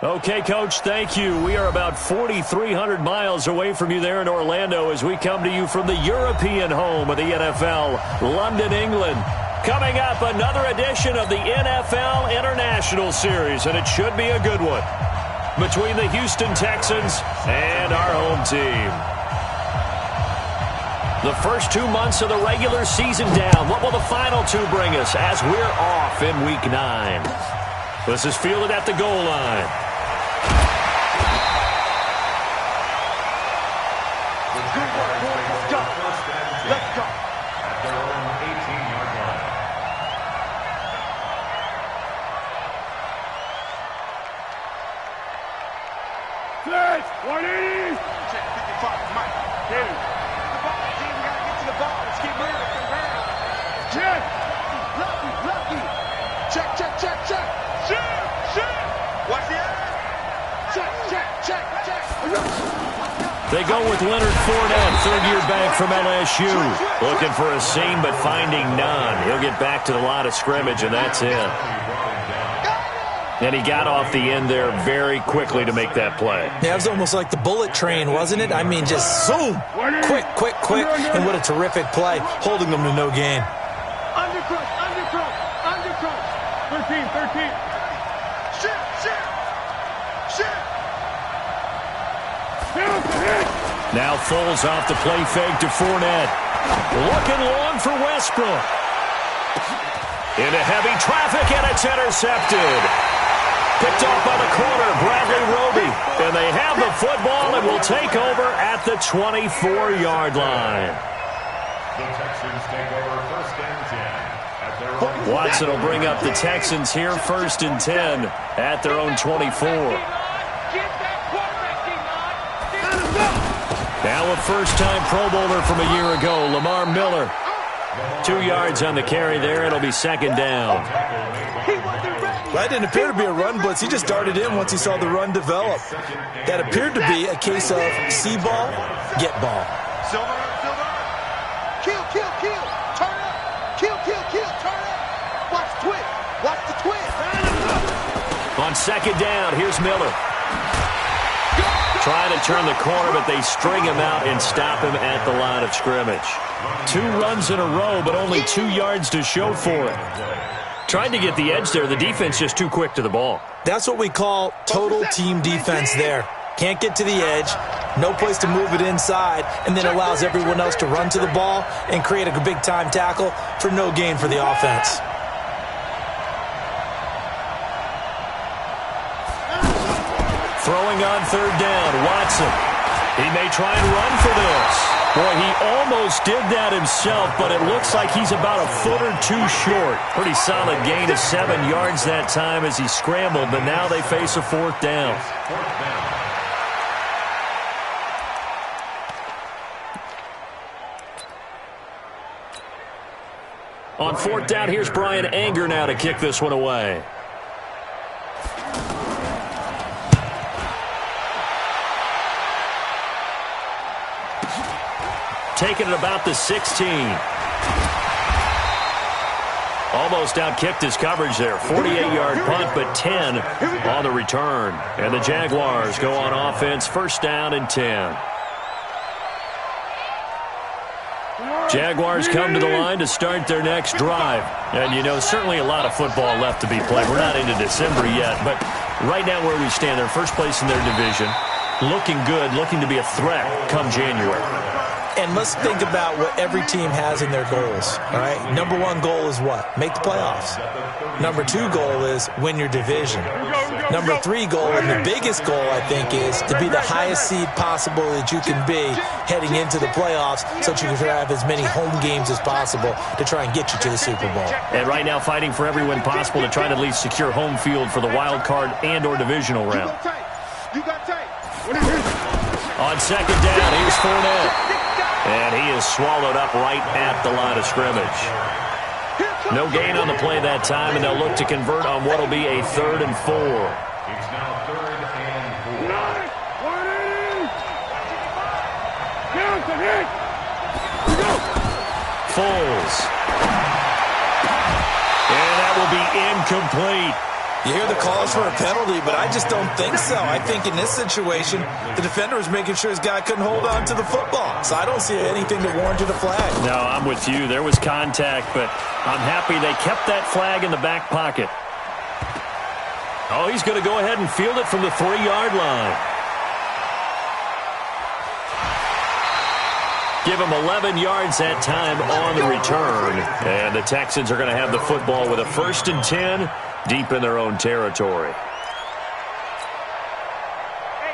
Okay, Coach, thank you. We are about 4,300 miles away from you there in Orlando as we come to you from the European home of the NFL, London, England. Coming up, another edition of the NFL International Series, and it should be a good one, between the Houston Texans and our home team. The first 2 months of the regular season down. What will the final two bring us as we're off in Week 9? This is fielded at the goal line. Let's go. At their own 18-yard line. Blitz, 180. Check 55, Mike. Get it. The ball, team, we got to get to the ball. Let's keep moving. Check. Lucky. Check. Shoot. Watch the eye. Check. They go with Leonard Fournette, third-year back from LSU. Looking for a seam, but finding none. He'll get back to the line of scrimmage, and that's it. And he got off the end there very quickly to make that play. Yeah, it was almost like the bullet train, wasn't it? I mean, just zoom. Quick, and what a terrific play, holding them to no gain. Undercross. 13. Shit. Now Foles off the play fake to Fournette. Looking long for Westbrook. Into heavy traffic, and it's intercepted. Picked off by the corner, Bradley Roby. And they have the football and will take over at the 24-yard line. The Texans take over first and 10 at their own. Watson will bring up the Texans here first and 10 at their own 24. Now a first-time Pro Bowler from a year ago, Lamar Miller. 2 yards on the carry there. It'll be second down. That didn't appear to be a run blitz. He just darted in once he saw the run develop. That appeared to be a case of see ball, get ball. Silver. Kill. Turn up. Kill. Turn up. Watch the twist. On second down, here's Miller. Trying to turn the corner, but they string him out and stop him at the line of scrimmage. 2 runs in a row, but only 2 yards to show for it. Trying to get the edge there. The defense just too quick to the ball. That's what we call total team defense there. Can't get to the edge, no place to move it inside, and then allows everyone else to run to the ball and create a big-time tackle for no gain for the offense. Throwing on third down, Watson. He may try and run for this. Boy, he almost did that himself, but it looks like he's about a foot or two short. Pretty solid gain of 7 yards that time as he scrambled, but now they face a fourth down. On fourth down, here's Brian Anger now to kick this one away. Taking it about the 16. Almost outkicked his coverage there. 48-yard punt, but 10 on the return. And the Jaguars go on offense, first down and 10. Jaguars come to the line to start their next drive. And, you know, certainly a lot of football left to be played. We're not into December yet, but right now where we stand, they're first place in their division. Looking good, looking to be a threat come January. And let's think about what every team has in their goals, all right? Number 1 goal is what? Make the playoffs. Number 2 goal is win your division. Number 3 goal, and the biggest goal, I think, is to be the highest seed possible that you can be heading into the playoffs so that you can have as many home games as possible to try and get you to the Super Bowl. And right now fighting for every win possible to try to at least secure home field for the wild card and or divisional round. On second down, here's Fournette. And he is swallowed up right at the line of scrimmage. No gain on the play that time, and they'll look to convert on what will be a 3rd and 4. It's now 3rd and 4. Foles. And that will be incomplete. You hear the calls for a penalty, but I just don't think so. I think in this situation, the defender was making sure his guy couldn't hold on to the football. So I don't see anything that warranted a flag. No, I'm with you. There was contact, but I'm happy they kept that flag in the back pocket. Oh, he's going to go ahead and field it from the 3-yard line. Give him 11 yards that time on the return. And the Texans are going to have the football with a 1st and 10 deep in their own territory.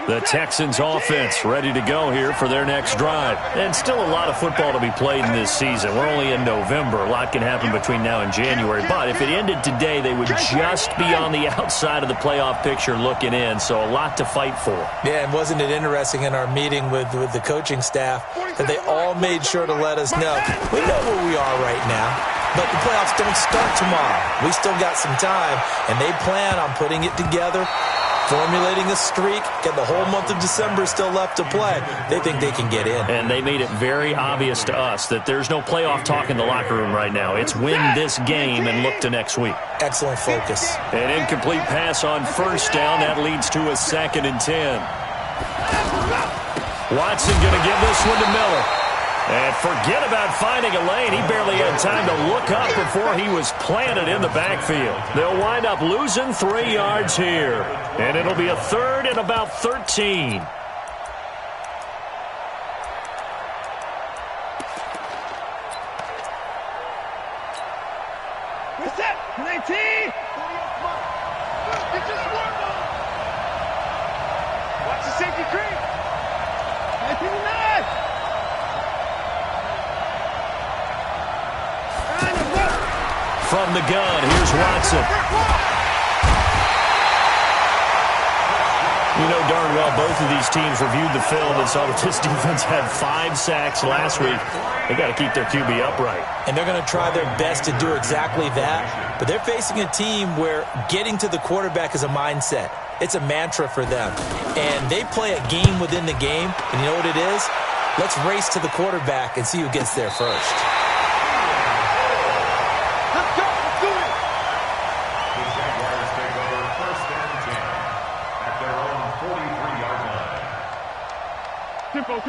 The Texans offense ready to go here for their next drive. And still a lot of football to be played in this season. We're only in November. A lot can happen between now and January. But if it ended today, they would just be on the outside of the playoff picture looking in. So a lot to fight for. Yeah, and wasn't it interesting in our meeting with the coaching staff that they all made sure to let us know, we know where we are right now, but the playoffs don't start tomorrow. We still got some time, and they plan on putting it together, formulating a streak, and the whole month of December is still left to play. They think they can get in. And they made it very obvious to us that there's no playoff talk in the locker room right now. It's win this game and look to next week. Excellent focus. An incomplete pass on 1st down. That leads to a 2nd and 10. Watson going to give this one to Miller. And forget about finding a lane. He barely had time to look up before he was planted in the backfield. They'll wind up losing 3 yards here. And it'll be a 3rd and about 13. What's that? 19! Watch the safety creep. 19-9! From the gun, here's Watson. You know darn well both of these teams reviewed the film and saw that this defense had 5 sacks last week. They got to keep their QB upright. And they're going to try their best to do exactly that. But they're facing a team where getting to the quarterback is a mindset. It's a mantra for them. And they play a game within the game. And you know what it is? Let's race to the quarterback and see who gets there first.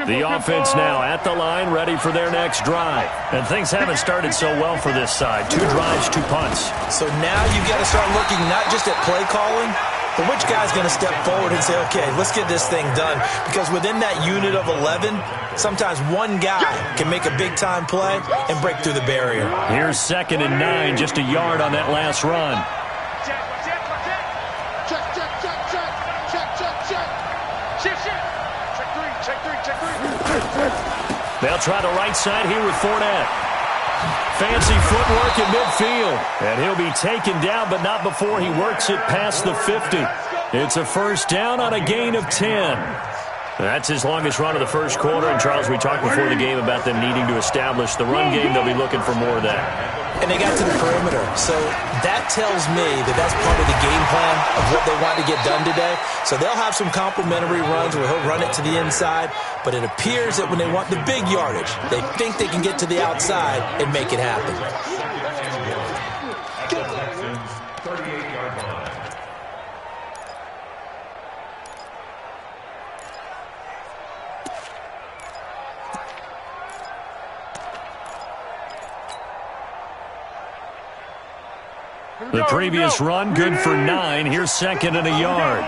The offense now at the line, ready for their next drive. And things haven't started so well for this side. 2 drives, 2 punts. So now you've got to start looking not just at play calling, but which guy's going to step forward and say, okay, let's get this thing done. Because within that unit of 11, sometimes one guy can make a big-time play and break through the barrier. Here's 2nd and 9, just a yard on that last run. Check. Shift. Check three. They'll try the right side here with Fournette. Fancy footwork in midfield. And he'll be taken down, but not before he works it past the 50. It's a 1st down on a gain of 10. That's his longest run of the first quarter. And, Charles, we talked before the game about them needing to establish the run game. They'll be looking for more of that. And they got to the perimeter. So that tells me that that's part of the game plan of what they want to get done today. So they'll have some complimentary runs where he'll run it to the inside. But it appears that when they want the big yardage, they think they can get to the outside and make it happen. The previous run, good for 9. Here's 2nd and a yard.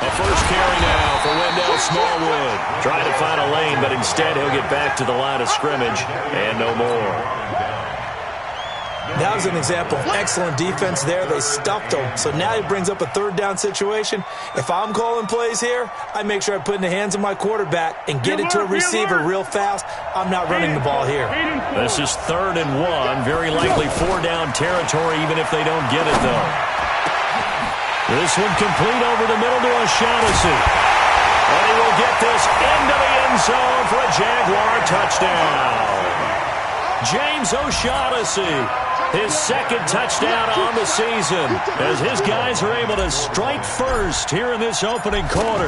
A first carry now for Wendell Smallwood. Trying to find a lane, but instead he'll get back to the line of scrimmage and no more. That was an example of excellent defense there. They stuffed him. So now he brings up a 3rd down situation. If I'm calling plays here, I make sure I put it in the hands of my quarterback and get it to a receiver real fast. I'm not running the ball here. This is 3rd and 1. Very likely 4-down territory, even if they don't get it, though. This one complete over the middle to O'Shaughnessy. And he will get this into the end zone for a Jaguar touchdown. James O'Shaughnessy. His 2nd touchdown on the season as his guys are able to strike first here in this opening quarter.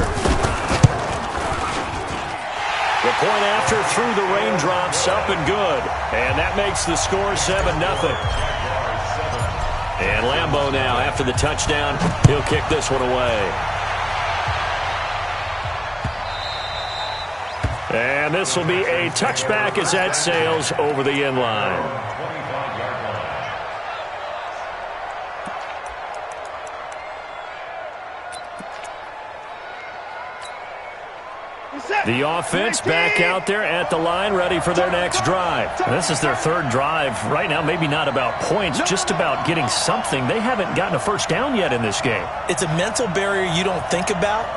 The point after through the raindrops, up and good. And that makes the score 7-0. And Lambeau now, after the touchdown, he'll kick this one away. And this will be a touchback as that sails over the end line. The offense back out there at the line, ready for their next drive. This is their third drive. Right now, maybe not about points, just about getting something. They haven't gotten a first down yet in this game. It's a mental barrier you don't think about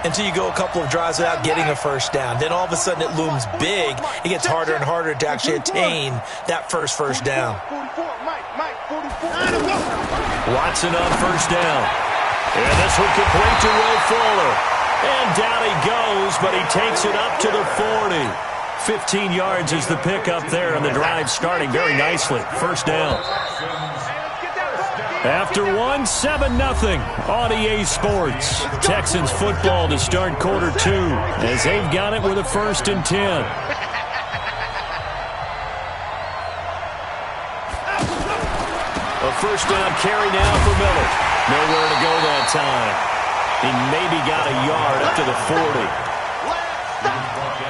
until you go a couple of drives without getting a first down. Then all of a sudden it looms big. It gets harder and harder to actually attain that first down. Watson on first down. And this one complete to Will Fuller. And down he goes, but he takes it up to the 40. 15 yards is the pickup there, and the drive starting very nicely. First down. After 7-0 on EA Sports. Texans football to start quarter 2 as they've got it with a 1st and 10. A first down carry now for Miller. Nowhere to go that time. He maybe got a yard up to the 40.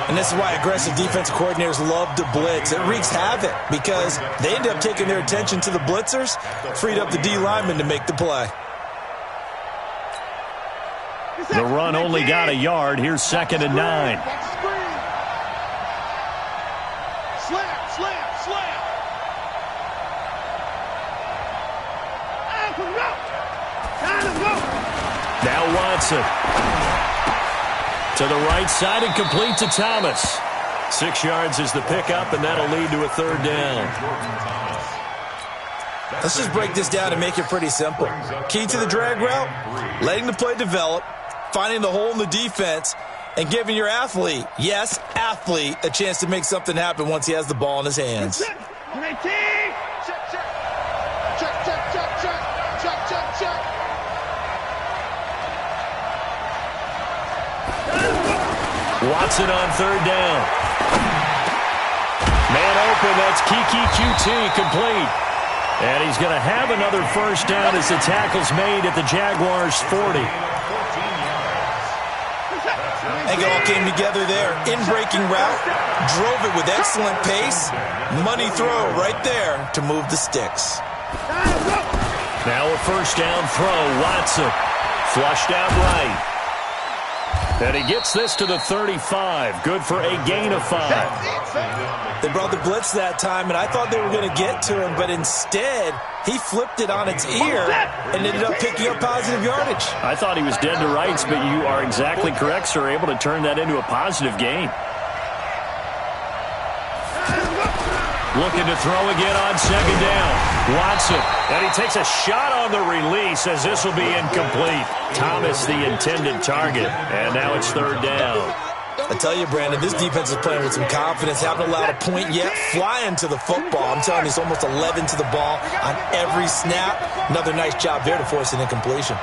And this is why aggressive defensive coordinators love to blitz. It wreaks havoc because they end up taking their attention to the blitzers, freed up the D lineman to make the play. The run only got a yard. Here's 2nd and 9. Now Watson to the right side and complete to Thomas. 6 yards is the pickup, and that'll lead to a 3rd down. Let's just break this down and make it pretty simple. Key to the drag route, letting the play develop, finding the hole in the defense, and giving your athlete, yes, athlete, a chance to make something happen once he has the ball in his hands. Watson on 3rd down. Man open, that's Kiki QT complete. And he's going to have another first down as the tackle's made at the Jaguars' 40. It all came together there. In-breaking route, drove it with excellent pace. Money throw right there to move the sticks. Now a first down throw. Watson flushed out right. And he gets this to the 35. Good for a gain of 5. They brought the blitz that time, and I thought they were going to get to him, but instead, he flipped it on its ear and ended up picking up positive yardage. I thought he was dead to rights, but you are exactly correct, sir. Able to turn that into a positive gain. Looking to throw again on 2nd down. Watson, and he takes a shot on the release as this will be incomplete. Thomas, the intended target, and now it's 3rd down. I tell you, Brandon, this defense is playing with some confidence. Haven't allowed a point yet. Flying to the football. I'm telling you, it's almost 11 to the ball on every snap. Another nice job there to force an incompletion.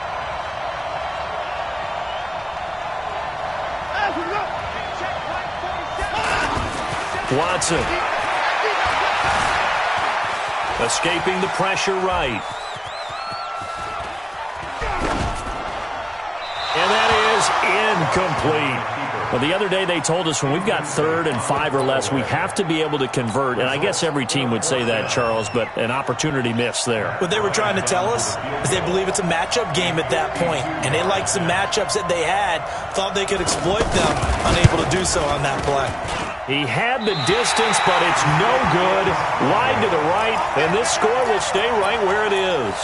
Watson. Escaping the pressure right. And that is incomplete. Well, the other day they told us when we've got 3rd and 5 or less, we have to be able to convert. And I guess every team would say that, Charles, but an opportunity missed there. What they were trying to tell us is they believe it's a matchup game at that point. And they liked some matchups that they had, thought they could exploit them, unable to do so on that play. He had the distance, but it's no good. Wide to the right, and this score will stay right where it is.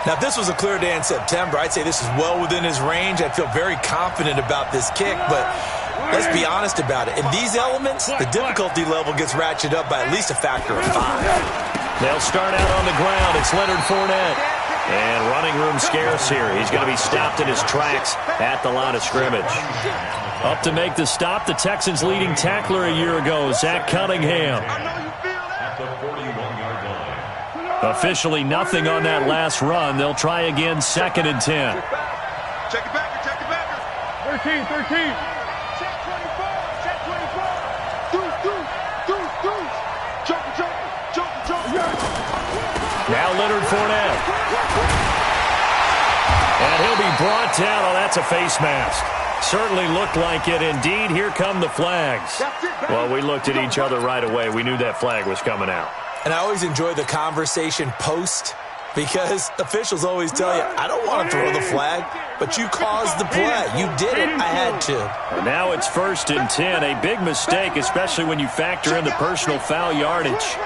Now, if this was a clear day in September, I'd say this is well within his range. I'd feel very confident about this kick, but let's be honest about it. In these elements, the difficulty level gets ratcheted up by at least a factor of 5. They'll start out on the ground. It's Leonard Fournette. And running room scarce here. He's going to be stopped in his tracks at the line of scrimmage. Up to make the stop, the Texans' leading tackler a year ago, Zach Cunningham. Officially nothing on that last run. They'll try again, 2nd and 10. Check it back, check it back. 13. Check 24, check 24. Deuce. Jump. Now Leonard Fournette. And he'll be brought down. Oh, that's a face mask. Certainly looked like it. Indeed, here come the flags. Well, we looked at each other right away. We knew that flag was coming out. And I always enjoy the conversation post because officials always tell you, I don't want to throw the flag, but you caused the play. You did it. I had to. And now it's 1st and 10. A big mistake, especially when you factor in the personal foul yardage.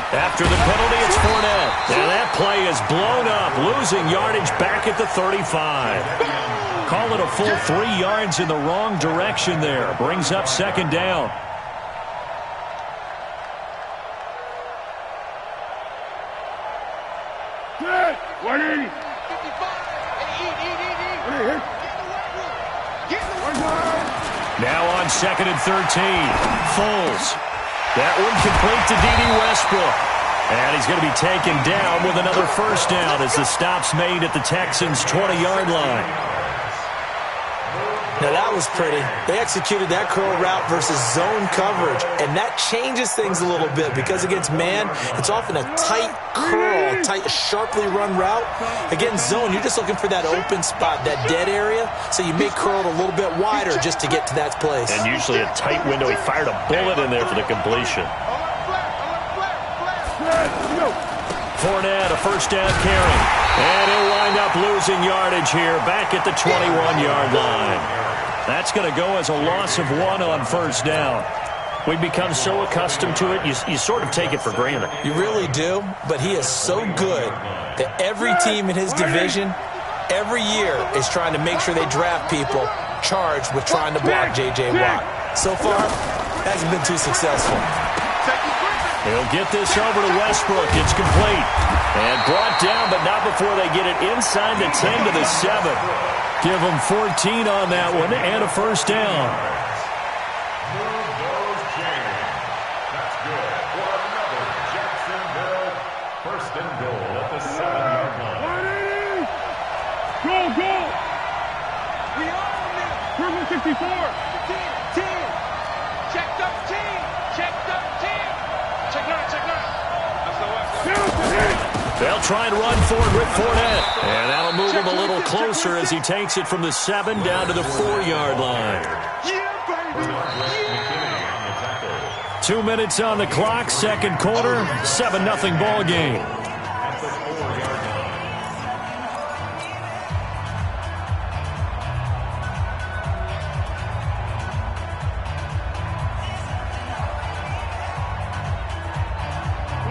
After the penalty, it's Fournette. Now that play is blown up, losing yardage back at the 35. Call it a full 3 yards in the wrong direction there. Brings up 2nd down. Now on 2nd and 13. Foles. That one complete to D.D. Westbrook. And he's going to be taken down with another 1st down as the stop's made at the Texans' 20-yard line. Now that was pretty. They executed that curl route versus zone coverage, and that changes things a little bit because against man, it's often a tight curl, tight, sharply run route. Against zone, you're just looking for that open spot, that dead area, so you may curl it a little bit wider just to get to that place. And usually a tight window. He fired a bullet in there for the completion. Fournette, a 1st down carry. And he'll wind up losing yardage here back at the 21-yard line. That's going to go as a loss of 1 on 1st down. We've become so accustomed to it, you sort of take it for granted. You really do, but he is so good that every team in his division, every year, is trying to make sure they draft people charged with trying to block J.J. Watt. So far, hasn't been too successful. He'll get this over to Westbrook. It's complete. And brought down, but not before they get it inside the 10 to the 7. Give them 14 on that one and a 1st down. That's good for another Jacksonville 1st and goal at the 7-yard line. Go! We own it! Purple 64! 10! Checked up 10! Checked up 10! Check 9! They'll try and run forward with Fournette. And that'll move him a little closer as he takes it from the 7 down to the 4-yard line. 2 minutes on the clock, 2nd quarter, 7-0 ball game.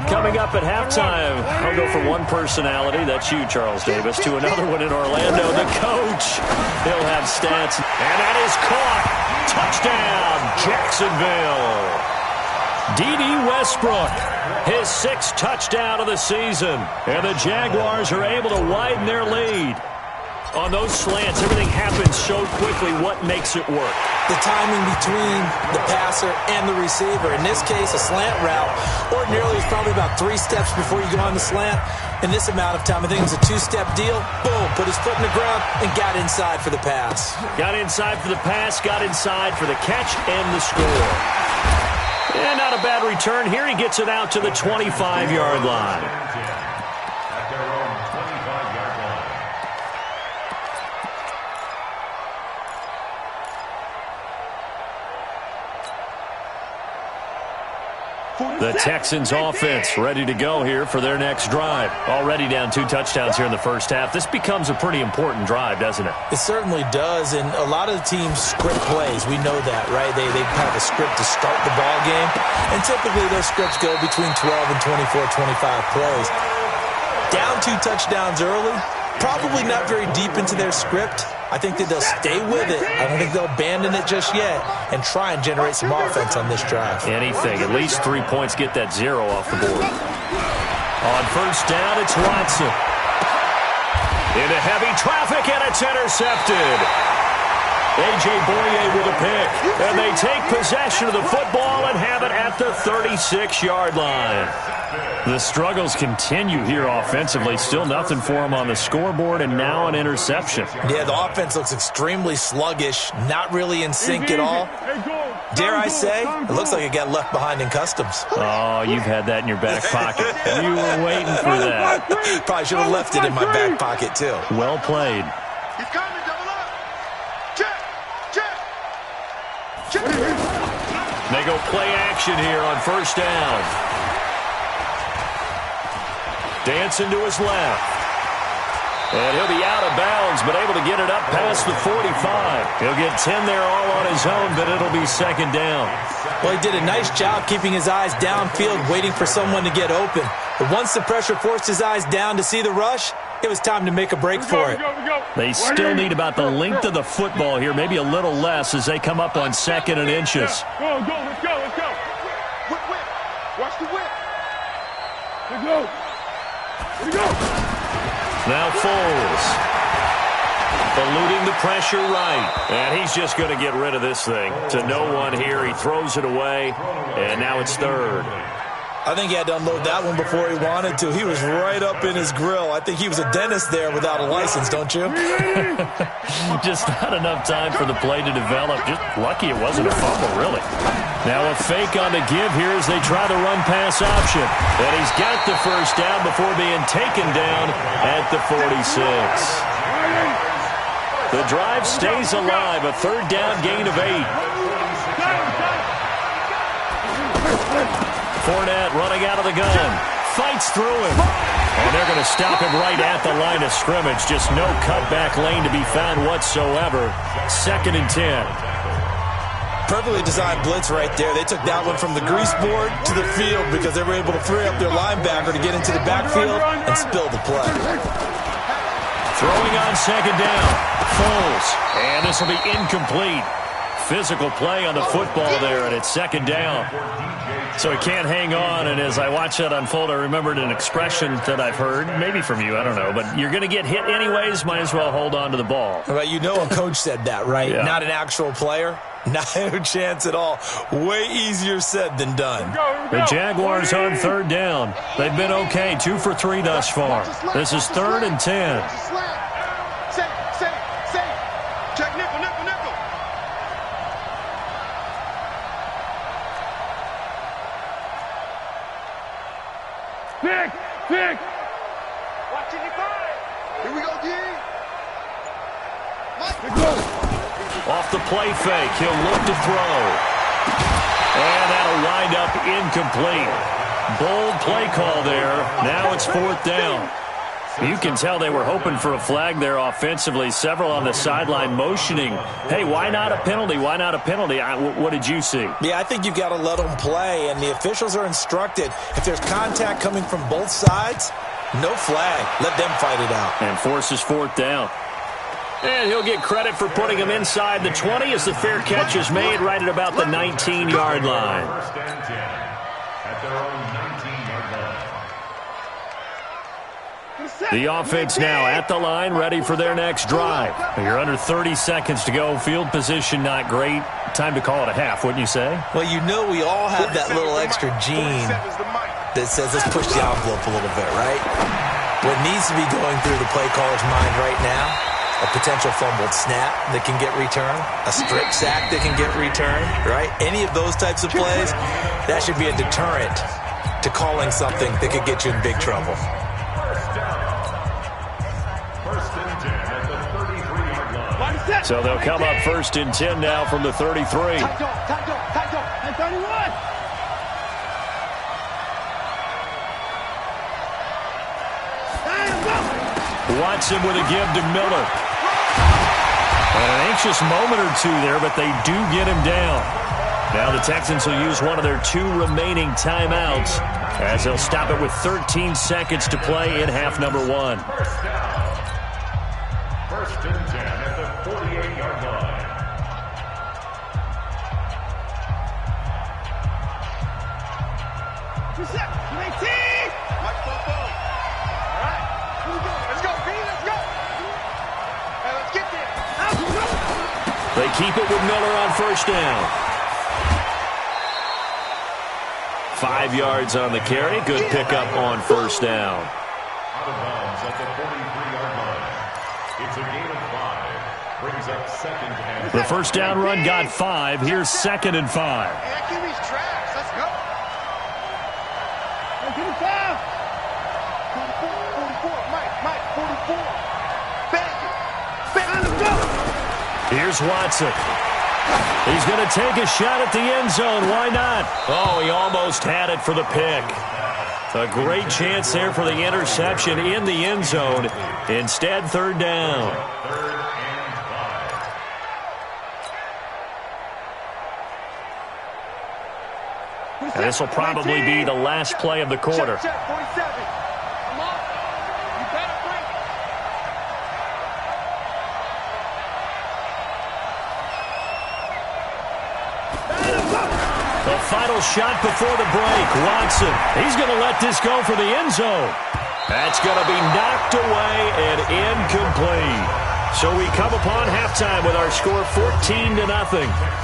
Coming up at halftime, I'll go from one personality, that's you, Charles Davis, to another one in Orlando, the coach. He'll have stats, and that is caught. Touchdown, Jacksonville. D.D. Westbrook, his 6th touchdown of the season, and the Jaguars are able to widen their lead. On those slants, everything happens so quickly. What makes it work? The timing between the passer and the receiver. In this case, a slant route. Ordinarily, it's probably about 3 steps before you go on the slant. In this amount of time, I think it was a 2-step deal. Boom, put his foot in the ground and got inside for the pass. Got inside for the pass, got inside for the catch and the score. And not a bad return. Here he gets it out to the 25-yard line. The Texans offense ready to go here for their next drive. Already down 2 touchdowns here in the first half. This becomes a pretty important drive, doesn't it? It certainly does, and a lot of the teams script plays. We know that, right? They have a script to start the ball game, and typically those scripts go between 12 and 24, 25 plays. Down 2 touchdowns early, probably not very deep into their script. I think that they'll stay with it. I don't think they'll abandon it just yet and try and generate some offense on this drive. Anything. At least 3 points. Get that 0 off the board. On 1st down, it's Watson. Into heavy traffic, and it's intercepted. A.J. Boye with a pick. And they take possession of the football and have it at the 36-yard line. The struggles continue here offensively. Still nothing for them on the scoreboard, and now an interception. Yeah, the offense looks extremely sluggish, not really in sync at all. Dare I say, it looks like it got left behind in customs. Oh, you've had that in your back pocket. You were waiting for that. Probably should have left it in my back pocket, too. Well played. He's coming, double up. Check, check, check. They go play action here on first down. Dancing to his left. And he'll be out of bounds, but able to get it up past the 45. He'll get 10 there all on his own, but it'll be second down. Well, he did a nice job keeping his eyes downfield, waiting for someone to get open. But once the pressure forced his eyes down to see the rush, it was time to make a break for it. They still need about the length of the football here, maybe a little less as they come up on second and inches. Go, let's go. Whip, whip. Watch the whip. Let's go. Here we go. Now Foles. Eluding the pressure right. And he's just going to get rid of this thing. To no one here. He throws it away. And now it's third. I think he had to unload that one before he wanted to. He was right up in his grill. I think he was a dentist there without a license, don't you? Just not enough time for the play to develop. Just lucky it wasn't a fumble, really. Now a fake on the give here as they try the run-pass option. And he's got the first down before being taken down at the 46. The drive stays alive. A third down gain of 8. Fournette running out of the gun. Fights through him. And they're going to stop him right at the line of scrimmage. Just no cutback lane to be found whatsoever. Second and 10. Perfectly designed blitz right there. They took that one from the grease board to the field because they were able to free up their linebacker to get into the backfield and spill the play. Throwing on second down. Foles. And this will be incomplete. Physical play on the football there, and it's second down. So he can't hang on, and as I watch that unfold, I remembered an expression that I've heard, maybe from you, I don't know, but you're going to get hit anyways, might as well hold on to the ball. Well, you know a coach said that, right? Yeah. Not an actual player. No chance at all. Way easier said than done. The Jaguars on third down. They've been okay, 2 for 3 thus far. This is third and 10. Safe. Check nickel. Pick. Watching your five. Here we go, D. Off the play fake, he'll look to throw. And that'll wind up incomplete. Bold play call there. Now it's fourth down. You can tell they were hoping for a flag there offensively. Several on the sideline motioning, hey, why not a penalty? Why not a penalty? What did you see? Yeah, I think you've got to let them play, and the officials are instructed. If there's contact coming from both sides, no flag. Let them fight it out. And forces fourth down. And he'll get credit for putting him inside the 20 as the fair catch is made right at about the 19-yard line. First and 10 at their own 19-yard line. The offense now at the line, ready for their next drive. You're under 30 seconds to go. Field position not great. Time to call it a half, wouldn't you say? Well, you know we all have that little extra gene that says let's push the envelope a little bit, right? What needs to be going through the play caller's mind right now, a potential fumbled snap that can get returned, a strip sack that can get returned, right? Any of those types of plays, that should be a deterrent to calling something that could get you in big trouble. So they'll come up first and 10 now from the 33. Tight dog. 31. Watson with a give to Miller. And an anxious moment or two there, but they do get him down. Now the Texans will use one of their 2 remaining timeouts as they'll stop it with 13 seconds to play in half number 1. First and 10 at the 48-yard line. Mike Bobo. All right. Let's go, B. Let's go. Hey, let's get there. They keep it with Miller on first down. 5 yards on the carry. Good pickup on first down. Out of bounds at the 43-yard line. It's a gain of 5. Brings brings up second and The first down run got 5. Here's 2nd and 5. Hey, that QB's trash. Let's go. Hey, give me 5. 44. Mike, 44. Back it. Let's go. Here's Watson. He's going to take a shot at the end zone. Why not? Oh, he almost had it for the pick. A great chance there for the interception in the end zone. Instead, 3rd down. And this will probably be the last play of the quarter. Check, 47. Come on. You better bring it. The final shot before the break. Watson. He's going to let this go for the end zone. That's going to be knocked away and incomplete. So we come upon halftime with our score 14-0.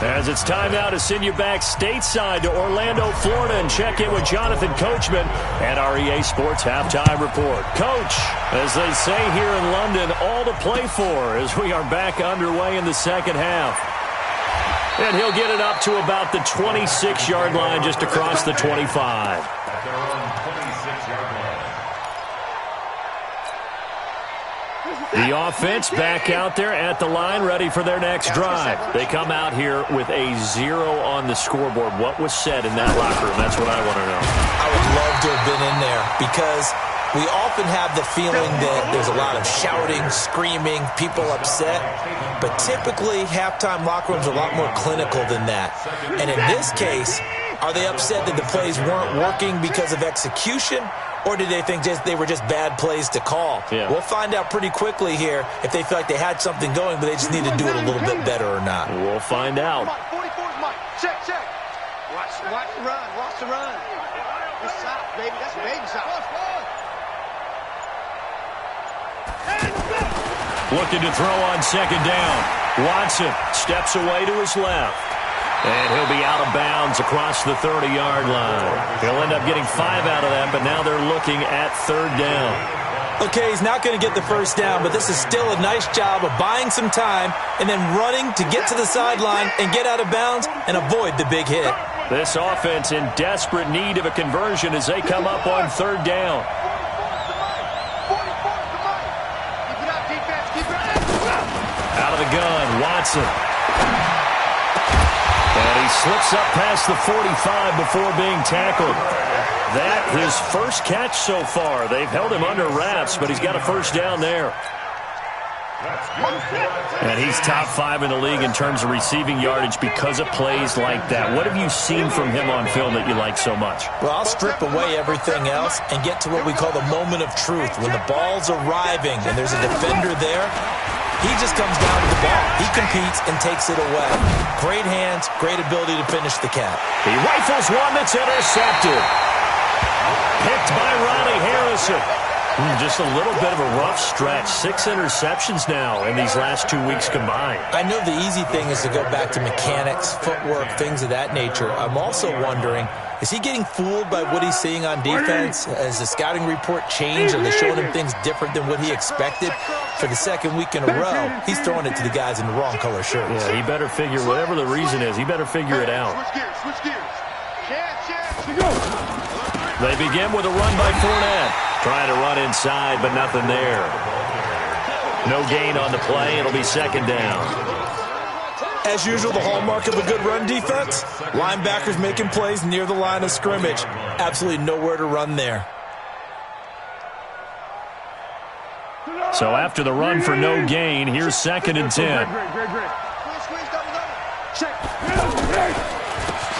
As it's time now to send you back stateside to Orlando, Florida, and check in with Jonathan Coachman at our EA Sports Halftime Report. Coach, as they say here in London, all to play for as we are back underway in the second half. And he'll get it up to about the 26-yard line just across the 25. At their own 26-yard line. The offense back out there at the line, ready for their next drive. They come out here with a 0 on the scoreboard. What was said in that locker room? That's what I want to know. I would love to have been in there because we often have the feeling that there's a lot of shouting, screaming, people upset. But typically, halftime locker rooms are a lot more clinical than that. And in this case, are they upset that the plays weren't working because of execution? Or did they think they were just bad plays to call? Yeah. We'll find out pretty quickly here if they feel like they had something going, but they just need to do it a little bit better or not. We'll find out. 44's Mike. Check. Watch the run. Watch the run. It's south, baby. That's baby south. Looking to throw on 2nd down. Watson steps away to his left. And he'll be out of bounds across the 30-yard line. He'll end up getting 5 out of that, but now they're looking at 3rd down. Okay, he's not going to get the first down, but this is still a nice job of buying some time and then running to get to the sideline and get out of bounds and avoid the big hit. This offense in desperate need of a conversion as they come up on 3rd down. 44's the Mike. Keep it up, defense. Keep it up. Out of the gun, Watson. And he slips up past the 45 before being tackled. That his first catch so far. They've held him under wraps, but he's got a first down there. And he's top 5 in the league in terms of receiving yardage because of plays like that. What have you seen from him on film that you like so much? Well, I'll strip away everything else and get to what we call the moment of truth. When the ball's arriving and there's a defender there, he just comes down with the ball. He competes and takes it away. Great hands, great ability to finish the cap. He rifles one that's intercepted. Picked by Ronnie Harrison. Just a little bit of a rough stretch. 6 interceptions now in these last 2 weeks combined. I know the easy thing is to go back to mechanics, footwork, things of that nature. I'm also wondering, is he getting fooled by what he's seeing on defense? Has the scouting report changed? Are they showing him things different than what he expected? For the 2nd week in a row, he's throwing it to the guys in the wrong color shirts. Yeah, he better figure, whatever the reason is, he better figure it out. Switch gears. Chance. They begin with a run by Fournette. Trying to run inside, but nothing there. No gain on the play. It'll be 2nd down. As usual, the hallmark of a good run defense, linebackers making plays near the line of scrimmage. Absolutely nowhere to run there. So after the run for no gain, here's 2nd and 10.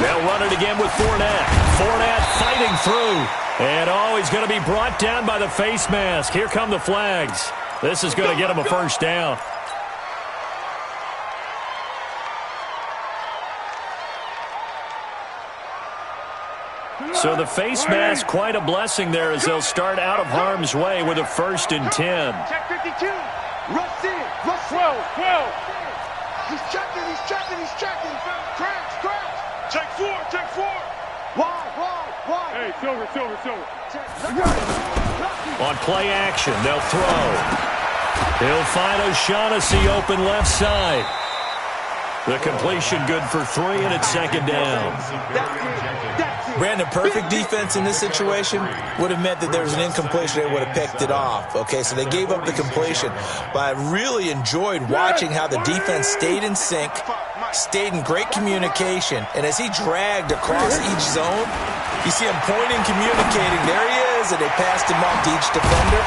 They'll run it again with Fournette. Fournette fighting through. And, he's going to be brought down by the face mask. Here come the flags. This is going to get him a first down. So the face mask, quite a blessing there as they'll start out of harm's way with a 1st and 10. Check 52. Russ in. 12. He's checking. Crash. Check 4. Wide. Hey, silver. On play action, they'll throw. He'll find O'Shaughnessy open left side. The completion good for 3, and it's second down. Brandon, perfect defense in this situation would have meant that there was an incompletion. They would have picked it off. Okay, so they gave up the completion. But I really enjoyed watching how the defense stayed in sync, stayed in great communication. And as he dragged across each zone, you see him pointing, communicating. There he is, and they passed him off to each defender.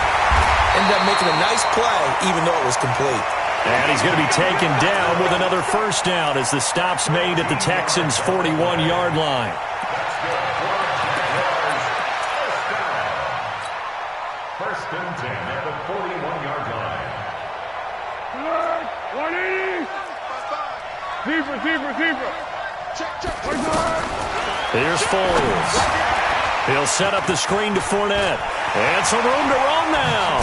Ended up making a nice play, even though it was complete. And he's going to be taken down with another first down as the stop's made at the Texans' 41-yard line. First and 10 at the 41-yard line. 180. Keeper. Here's Foles. He'll set up the screen to Fournette. And some room to run now.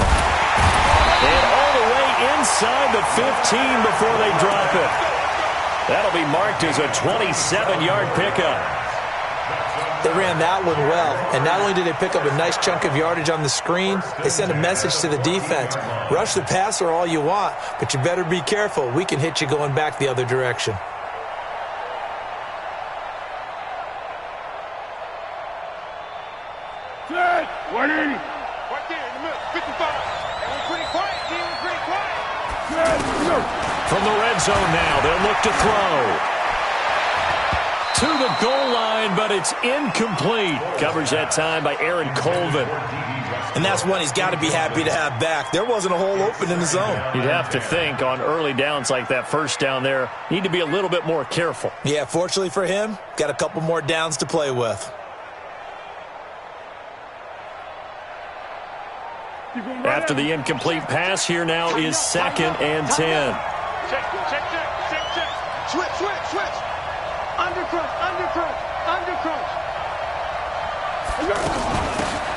And all the way inside the 15 before they drop it. That'll be marked as a 27-yard pickup. They ran that one well, and not only did they pick up a nice chunk of yardage on the screen, they sent a message to the defense. Rush the passer all you want, but you better be careful. We can hit you going back the other direction. Set. 180. Right there in the middle. 55. That was pretty quiet. He was pretty quiet. Set. Go. From the red zone now, they'll look to throw. To the goal line, but it's incomplete. Covers that time by Aaron Colvin. And that's one he's got to be happy to have back. There wasn't a hole open in the zone. You'd have to think on early downs like that first down there, need to be a little bit more careful. Yeah, fortunately for him, got a couple more downs to play with. After the incomplete pass, here now is 2nd and 10. Check. Switch. Undercrush.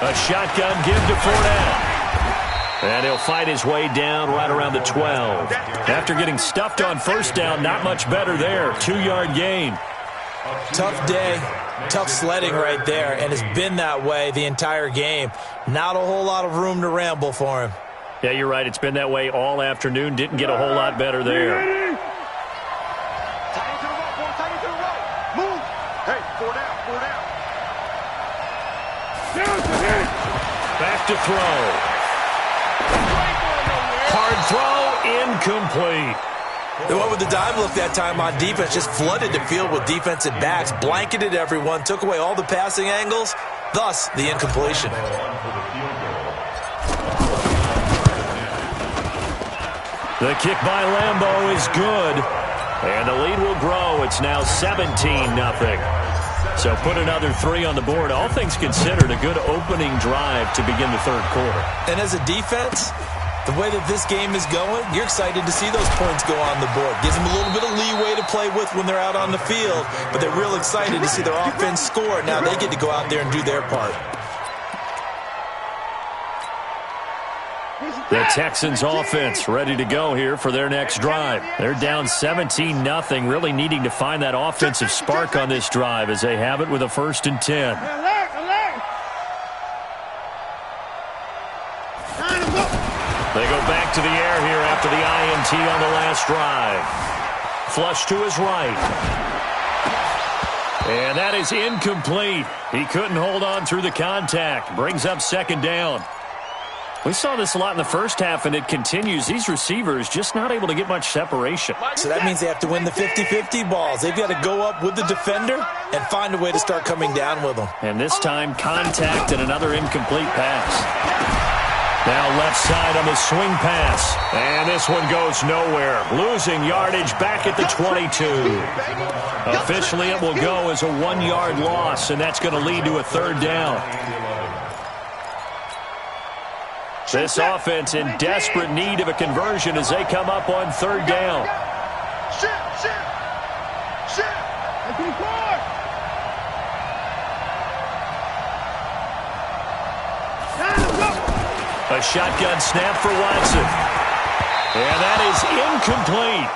A shotgun give to Fournette. And he'll fight his way down right around the 12. After getting stuffed on first down, not much better there. 2-yard gain. Tough day, tough sledding right there, and it's been that way the entire game. Not a whole lot of room to ramble for him. Yeah, you're right. It's been that way all afternoon. Didn't get a whole lot better there. Back to throw. Hard throw, incomplete. They went with the dime look that time on defense, just flooded the field with defensive backs, blanketed everyone, took away all the passing angles, thus the incompletion. The kick by Lambeau is good, and the lead will grow. It's now 17-0. So put another 3 on the board. All things considered, a good opening drive to begin the third quarter. And as a defense, the way that this game is going, you're excited to see those points go on the board. Gives them a little bit of leeway to play with when they're out on the field, but they're real excited to see their offense score. Now they get to go out there and do their part. The Texans offense ready to go here for their next drive. They're down 17-0, really needing to find that offensive spark on this drive as they have it with a 1st and 10. They go back to the air here after the INT on the last drive. Flush to his right. And that is incomplete. He couldn't hold on through the contact. Brings up 2nd down. We saw this a lot in the first half, and it continues. These receivers just not able to get much separation. So that means they have to win the 50-50 balls. They've got to go up with the defender and find a way to start coming down with them. And this time, contact and another incomplete pass. Now left side on the swing pass. And this one goes nowhere. Losing yardage back at the 22. Officially, it will go as a 1-yard loss, and that's going to lead to a 3rd down. This offense in desperate need of a conversion as they come up on 3rd down. Shit. A shotgun snap for Watson. And that is incomplete.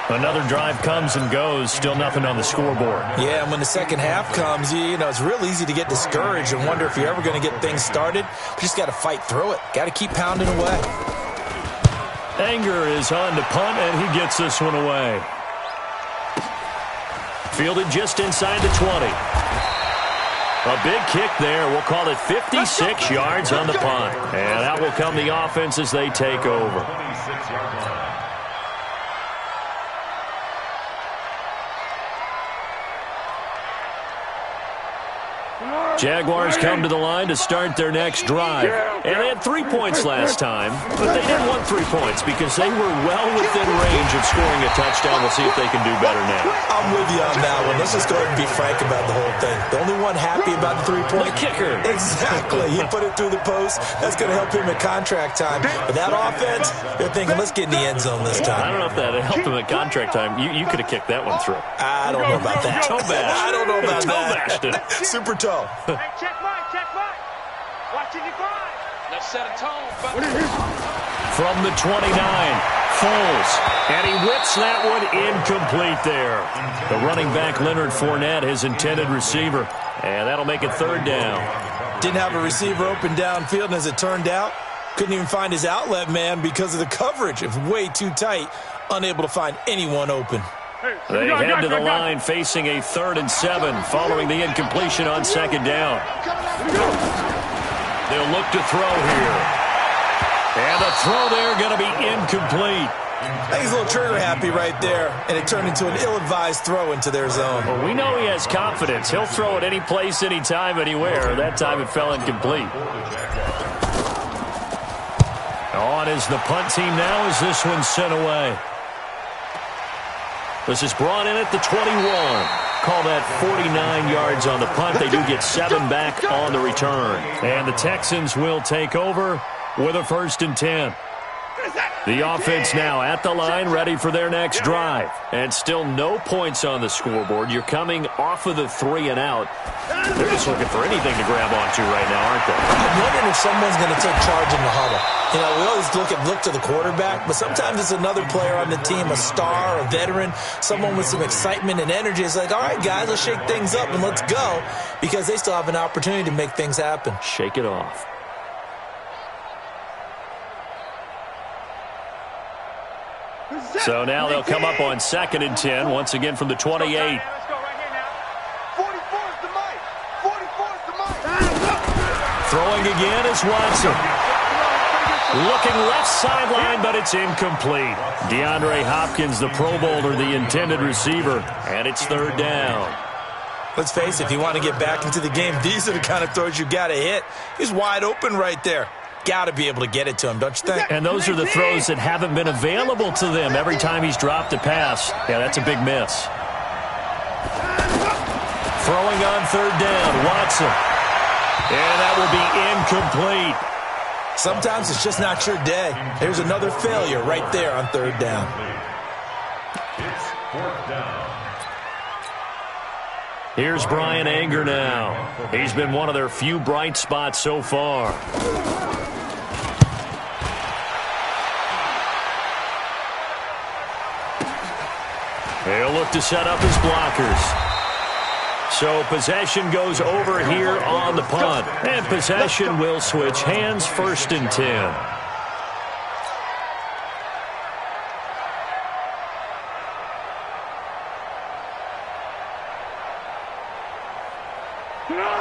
Another drive comes and goes. Still nothing on the scoreboard. Yeah, and when the second half comes, you know, it's real easy to get discouraged and wonder if you're ever going to get things started. But you just got to fight through it. Got to keep pounding away. Anger is on to punt, and he gets this one away. Fielded just inside the 20. A big kick there. We'll call it 56 yards on the punt. And out will come the offense as they take over. 26-yard line. Jaguars come to the line to start their next drive. And they had 3 points last time, but they didn't want 3 points because they were well within range of scoring a touchdown. We'll see if they can do better now. I'm with you on that one. Let's just go ahead and be frank about the whole thing. The only one happy about the 3-point. The kicker. Exactly. He put it through the post. That's going to help him at contract time. But that offense, they're thinking, let's get in the end zone this time. I don't know if that helped him at contract time. You could have kicked that one through. I don't know about that. Toe bash. I don't know about Toe that. bashed it. Super toe. Hey, check mine, check mine. Watching you fine. Let's set a tone. From the 29, Foles. And he whips that one incomplete there. The running back, Leonard Fournette, his intended receiver. And that'll make it third down. Didn't have a receiver open downfield, and as it turned out, couldn't even find his outlet man because of the coverage. It was way too tight, unable to find anyone open. They head to the line facing a 3rd and 7 following the incompletion on second down. They'll look to throw here. And the throw there going to be incomplete. I think he's a little trigger happy right there, and it turned into an ill-advised throw into their zone. Well, we know he has confidence. He'll throw it any place, anytime, anywhere. That time it fell incomplete. On is the punt team now as this one's sent away. This is brought in at the 21. Call that 49 yards on the punt. They do get 7 back on the return. And the Texans will take over with a 1st and 10. The offense now at the line, ready for their next drive. And still no points on the scoreboard. You're coming off of the 3 and out. They're just looking for anything to grab onto right now, aren't they? I'm wondering if someone's going to take charge in the huddle. You know, we always look to the quarterback, but sometimes it's another player on the team, a star, a veteran, someone with some excitement and energy. It's like, all right, guys, let's shake things up and let's go, because they still have an opportunity to make things happen. Shake it off. So now they'll come up on 2nd and 10, once again from the 28. Let's go right here now. 44's the mic. 44's the mic. Throwing again is Watson. Looking left sideline, but it's incomplete. DeAndre Hopkins, the Pro Bowler, the intended receiver, and it's 3rd down. Let's face it, if you want to get back into the game, these are the kind of throws you got to hit. He's wide open right there. Got to be able to get it to him, don't you think? And those are the throws that haven't been available to them every time he's dropped a pass. Yeah, that's a big miss. Throwing on 3rd down, Watson. And that will be incomplete. Sometimes it's just not your day. There's another failure right there on 3rd down. It's 4th down. Here's Brian Anger now. He's been one of their few bright spots so far. He'll look to set up his blockers. So possession goes over here on the punt. And possession will switch hands, 1st and 10.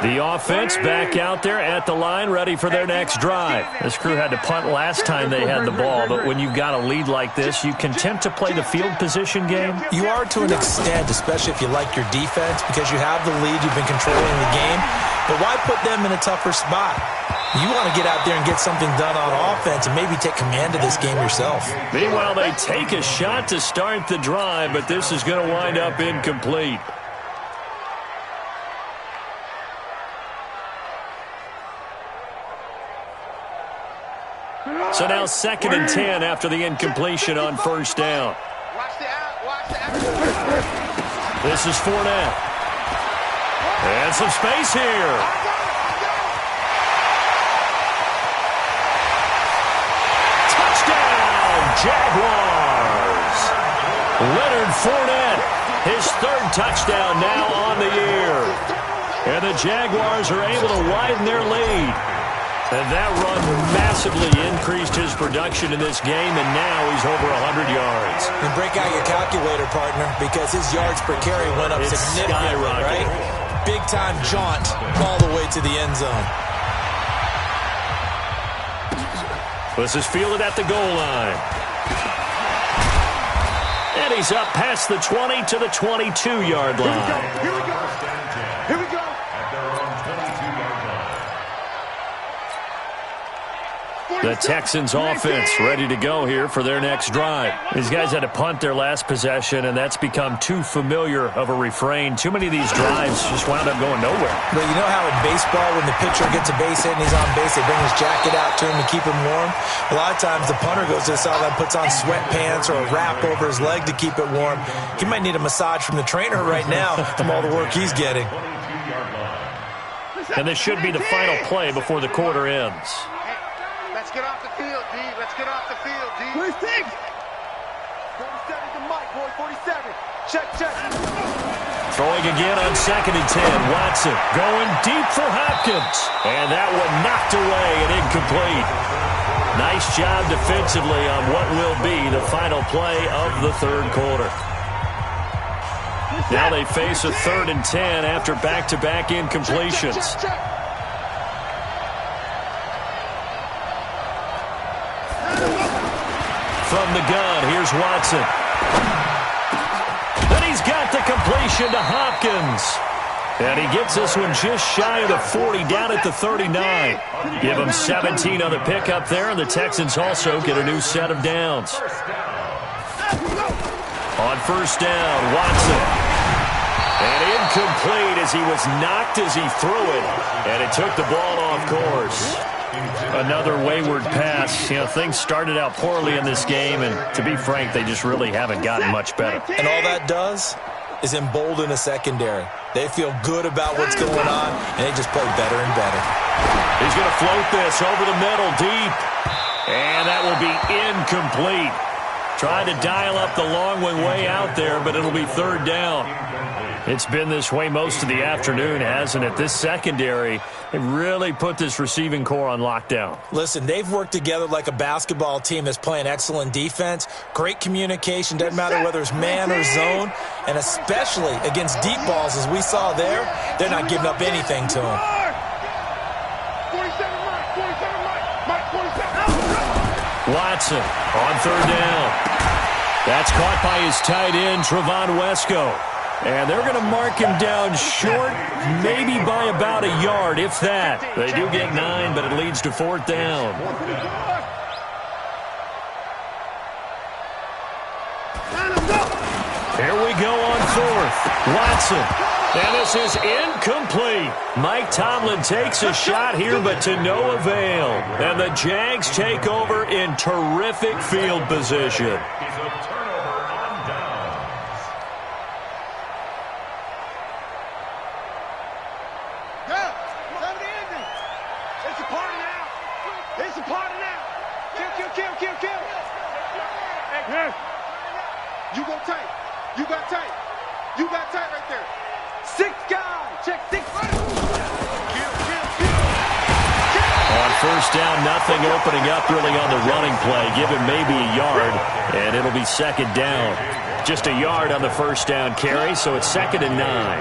The offense back out there at the line, ready for their next drive. This crew had to punt last time they had the ball, but when you've got a lead like this, you can tend to play the field position game. You are to an extent, especially if you like your defense, because you have the lead, you've been controlling the game. But why put them in a tougher spot? You want to get out there and get something done on offense and maybe take command of this game yourself. Meanwhile, they take a shot to start the drive, but this is going to wind up incomplete. So now 2nd and 10 after the incompletion on 1st down. Watch the out. This is Fournette. And some space here. Touchdown, Jaguars. Leonard Fournette, his 3rd touchdown now on the year. And the Jaguars are able to widen their lead. And that run massively increased his production in this game, and now he's over 100 yards. And break out your calculator, partner, because his yards per carry went up significantly, right? Big-time jaunt all the way to the end zone. This is fielded at the goal line. And he's up past the 20 to the 22-yard line. Here we go. Here we go. At their own 22-yard line. The Texans offense ready to go here for their next drive. These guys had to punt their last possession, and that's become too familiar of a refrain. Too many of these drives just wound up going nowhere. But you know how in baseball, when the pitcher gets a base hit and he's on base, they bring his jacket out to him to keep him warm? A lot of times the punter goes to the sideline, puts on sweatpants or a wrap over his leg to keep it warm. He might need a massage from the trainer right now from all the work he's getting. And this should be the final play before the quarter ends. Let's get off the field, D. Let's get off the field, D. 46. 47 to Mike, boy. 47. Check. Throwing again on 2nd and 10. Watson going deep for Hopkins. And that one knocked away and incomplete. Nice job defensively on what will be the final play of the third quarter. Now they face a 3rd and 10 after back-to-back incompletions. Check. From the gun, here's Watson. And he's got the completion to Hopkins. And he gets this one just shy of the 40, down at the 39. Give him 17 on the pickup there, and the Texans also get a new set of downs. On first down, Watson. And incomplete as he was knocked as he threw it. And it took the ball off course. Another wayward pass. You know, things started out poorly in this game, and to be frank, they just really haven't gotten much better. And all that does is embolden a secondary. They feel good about what's going on, and they just play better and better. He's going to float this over the middle deep. And that will be incomplete. Trying to dial up the long one way out there, but it'll be 3rd down. It's been this way most of the afternoon, hasn't it? This secondary, they really put this receiving core on lockdown. Listen, they've worked together like a basketball team that's playing excellent defense. Great communication, doesn't matter whether it's man or zone. And especially against deep balls, as we saw there, they're not giving up anything to them. 47 Mike, 47. Watson on 3rd down. That's caught by his tight end, Trevon Wesco. And they're going to mark him down short, maybe by about a yard, if that. They do get 9, but it leads to 4th down. Here we go on 4th. Watson. And this is incomplete. Mike Tomlin takes a shot here, but to no avail. And the Jags take over in terrific field position. You go tight. You got tight. You got tight right there. 6 guys. Check 6. On first down, nothing opening up really on the running play. Give him maybe a yard, and it'll be 2nd down. Just a yard on the first down carry, so it's 2nd and 9.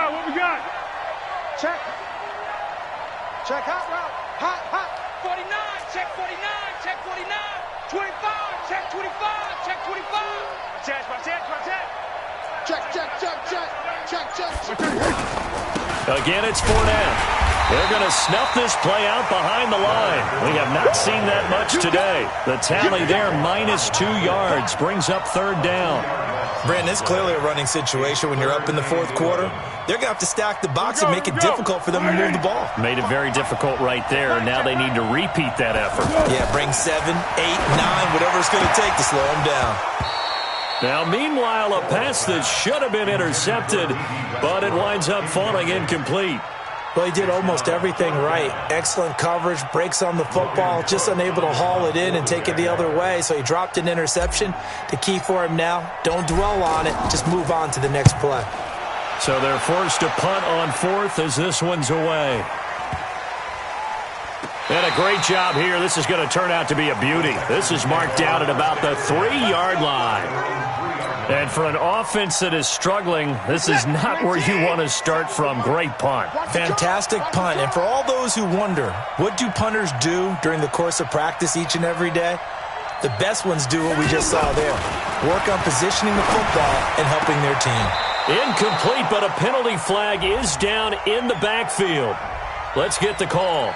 What we got? Check. Check hot route. Hot. 49, check 49, check 49. 25, check 25, check 25. Check. Again, it's Fournette. They're going to snuff this play out behind the line. We have not seen that much today. The tally there, -2 yards, brings up 3rd down. Brandon, it's clearly a running situation when you're up in the 4th quarter. They're going to have to stack the box and make it difficult for them to move the ball. Made it very difficult right there. Now they need to repeat that effort. Yeah, bring 7, 8, 9, whatever it's going to take to slow them down. Now, meanwhile, a pass that should have been intercepted, but it winds up falling incomplete. Well, he did almost everything right. Excellent coverage, breaks on the football, just unable to haul it in and take it the other way. So he dropped an interception. The key for him now, don't dwell on it. Just move on to the next play. So they're forced to punt on fourth as this one's away. And a great job here. This is going to turn out to be a beauty. This is marked out at about the 3-yard line. And for an offense that is struggling, this is not where you want to start from. Great punt. Fantastic punt. And for all those who wonder, what do punters do during the course of practice each and every day? The best ones do what we just saw there. Work on positioning the football and helping their team. Incomplete, but a penalty flag is down in the backfield. Let's get the call.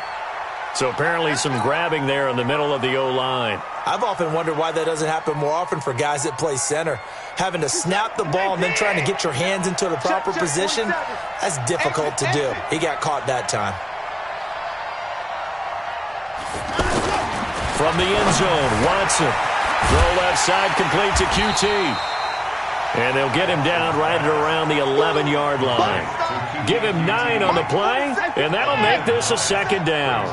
So apparently some grabbing there in the middle of the O-line. I've often wondered why that doesn't happen more often for guys that play center. Having to snap the ball and then trying to get your hands into the proper position, that's difficult to do. He got caught that time. From the end zone, Watson. Throw left side, complete to QT. And they'll get him down right at around the 11-yard line. Give him 9 on the play, and that'll make this a second down.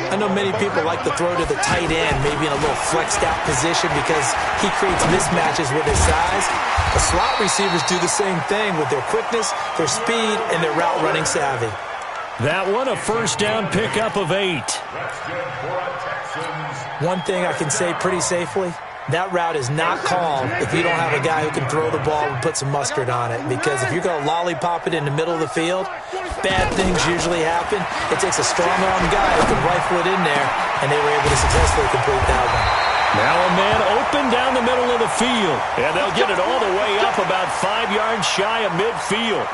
I know many people like to throw to the tight end, maybe in a little flexed out position because he creates mismatches with his size. The slot receivers do the same thing with their quickness, their speed, and their route running savvy. That one, a first down pickup of 8. One thing I can say pretty safely, that route is not called if you don't have a guy who can throw the ball and put some mustard on it. Because if you're going to lollipop it in the middle of the field, bad things usually happen. It takes a strong-armed guy who can rifle it in there, and they were able to successfully complete that one. Now a man open down the middle of the field, and they'll get it all the way up about 5 yards shy of midfield.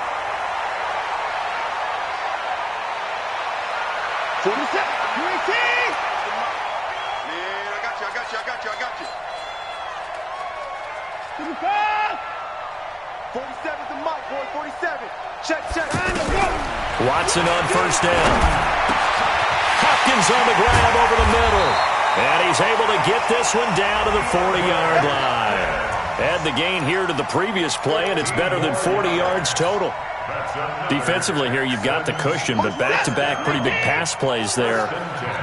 47, 18. I got you. 47's the mic, boy. 47. Check. Watson on first down. Hopkins on the grab over the middle. And he's able to get this one down to the 40-yard line. Add the gain here to the previous play, and it's better than 40 yards total. Defensively here, you've got the cushion, but back-to-back pretty big pass plays there.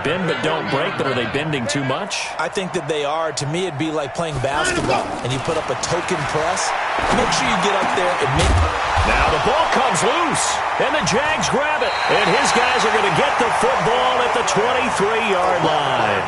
Bend but don't break, but are they bending too much? I think that they are. To me, it'd be like playing basketball, and you put up a token press. Make sure you get up there and make... Now the ball comes loose, and the Jags grab it. And his guys are going to get the football at the 23-yard line.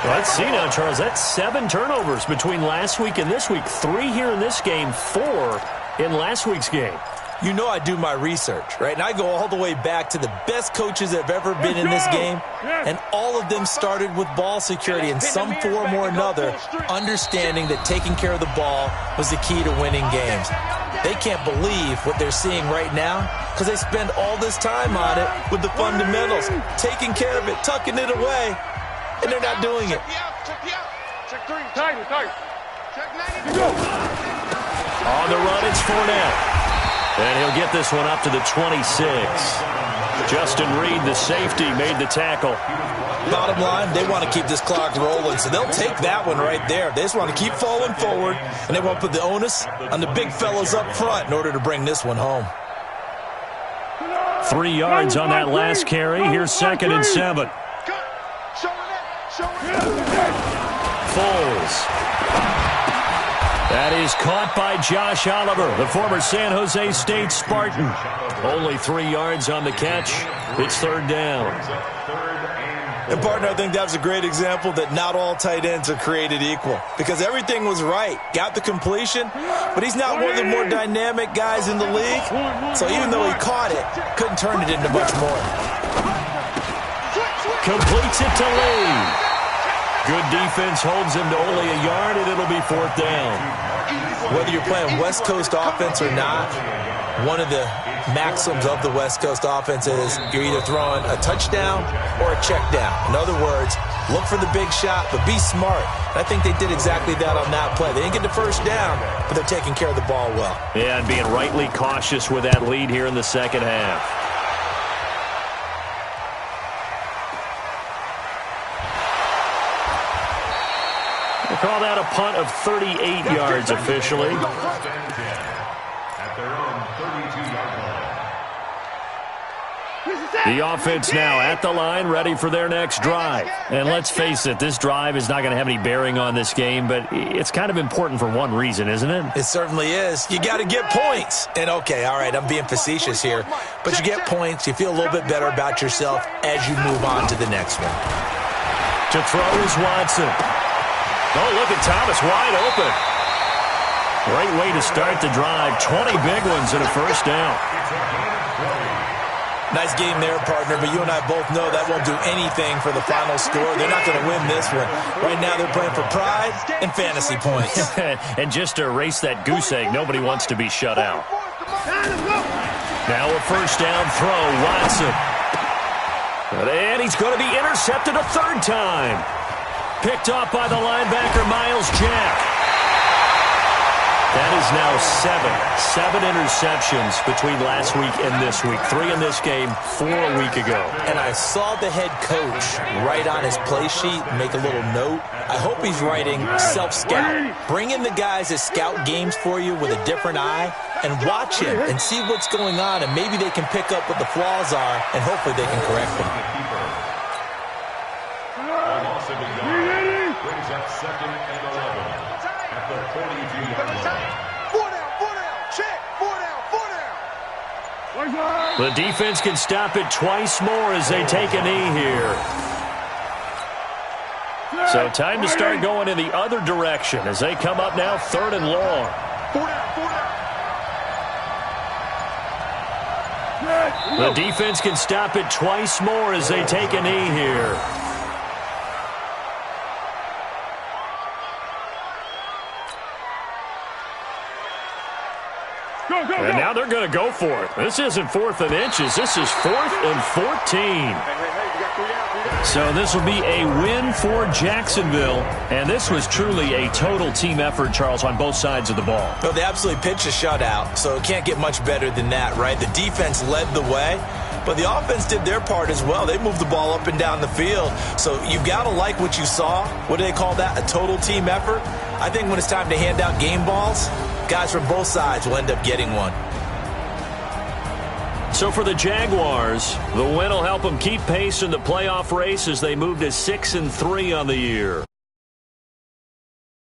Let's see now, Charles. That's 7 turnovers between last week and this week. 3 here in this game, 4 in last week's game. You know I do my research, right? And I go all the way back to the best coaches that have ever been in this game, and all of them started with ball security in some form or another, understanding that taking care of the ball was the key to winning games. They can't believe what they're seeing right now because they spend all this time on it with the fundamentals, taking care of it, tucking it away, and they're not doing it. Check 3. Tight. Check 90. On the run, it's Fournette. And he'll get this one up to the 26. Justin Reed, the safety, made the tackle. Bottom line, they want to keep this clock rolling, so they'll take that one right there. They just want to keep falling forward, and they want to put the onus on the big fellas up front in order to bring this one home. 3 yards on that last carry. Here's 2nd and 7. Foles. That is caught by Josh Oliver, the former San Jose State Spartan. Only 3 yards on the catch. It's 3rd down. And, partner, I think that was a great example that not all tight ends are created equal because everything was right. Got the completion, but he's not one of the more dynamic guys in the league. So even though he caught it, couldn't turn it into much more. Completes it to Lee. Good defense holds him to only a yard, and it'll be 4th down. Whether you're playing West Coast offense or not, one of the maxims of the West Coast offense is you're either throwing a touchdown or a check down. In other words, look for the big shot, but be smart. And I think they did exactly that on that play. They didn't get the first down, but they're taking care of the ball well. Yeah, and being rightly cautious with that lead here in the second half. We'll call that a punt of 38 yards officially. At their own 32-yard line. The offense now at the line, ready for their next drive. And let's face it, this drive is not going to have any bearing on this game, but it's kind of important for one reason, isn't it? It certainly is. You got to get points. And, okay, all right, I'm being facetious here, but you get points, you feel a little bit better about yourself as you move on to the next one. To throw is Watson. Oh, look at Thomas, wide open. Great way to start the drive. 20 big ones and a first down. Nice game there, partner, but you and I both know that won't do anything for the final score. They're not going to win this one. Right now they're playing for pride and fantasy points. And just to erase that goose egg, nobody wants to be shut out. Now a first down throw, Watson. And he's going to be intercepted a third time. Picked off by the linebacker, Miles Jack. That is now seven interceptions between last week and this week. 3 in this game, 4 a week ago. And I saw the head coach write on his play sheet, make a little note. I hope he's writing self-scout. Bring in the guys that scout games for you with a different eye and watch him and see what's going on, and maybe they can pick up what the flaws are, and hopefully they can correct them. Brings up 2nd and 11 at the 42-yard line. 4 down, check, 4 down. The defense can stop it twice more as they take a knee here. So time to start going in the other direction as they come up now 3rd and long. 4 down. The defense can stop it twice more as they take a knee here. And now they're going to go for it. This isn't 4th and inches. This is 4th and 14. So this will be a win for Jacksonville. And this was truly a total team effort, Charles, on both sides of the ball. Well, they absolutely pitched a shutout, so it can't get much better than that, right? The defense led the way, but the offense did their part as well. They moved the ball up and down the field. So you've got to like what you saw. What do they call that? A total team effort? I think when it's time to hand out game balls, guys from both sides will end up getting one. So for the Jaguars, the win will help them keep pace in the playoff race as they move to 6-3 on the year.